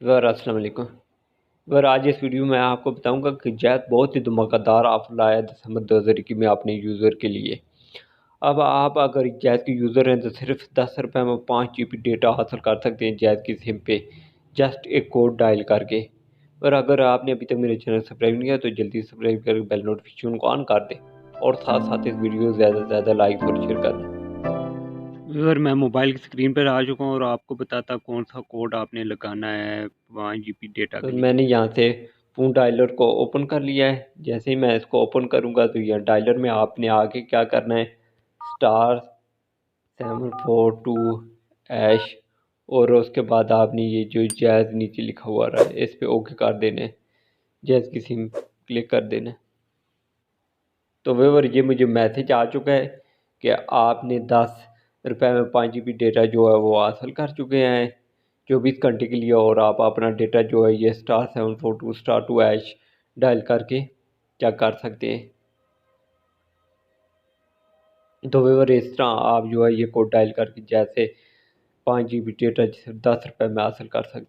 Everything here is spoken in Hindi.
अस्सलाम वालेकुम। आज इस वीडियो में आपको बताऊंगा कि जैद बहुत ही धमाकेदार ऑफर लाया दिसंबर 2021 में अपने यूज़र के लिए। अब आप अगर जैद के यूज़र हैं तो सिर्फ 10 रुपये में 5 GB डेटा हासिल कर सकते हैं जैद की सिम पे, जस्ट एक कोड डायल करके। और अगर आपने अभी तक मेरे चैनल सब्सक्राइब नहीं किया तो जल्दी सब्सक्राइब करके बेल नोटिफिकेशन को ऑन कर दें और साथ साथ इस वीडियो को ज़्यादा से ज़्यादा लाइक और शेयर कर दें। अगर मैं मोबाइल की स्क्रीन पर आ चुका हूँ और आपको बताता कौन सा कोड आपने लगाना है 5 GB डेटा के लिए। मैंने यहाँ से फ़ोन डायलर को ओपन कर लिया है। जैसे ही मैं इसको ओपन करूँगा तो यह डायलर में आपने आगे क्या करना है, *742# और उसके बाद आपने ये जो जैज़ नीचे लिखा हुआ रहा है इस पर ओके कर देना है, जैज़ की सिम क्लिक कर देना है। तो व्यूअर ये मुझे मैसेज आ चुका है कि आपने 10 रुपये में 5 GB डेटा जो है वो हासिल कर चुके हैं 24 घंटे के लिए। और आप अपना डेटा जो है ये *742*2# डायल करके चेक कर सकते हैं। तो व्यूअर इस तरह आप जो है ये कोड डायल करके जैसे 5 GB डेटा 10 रुपये में हासिल कर सकते हैं।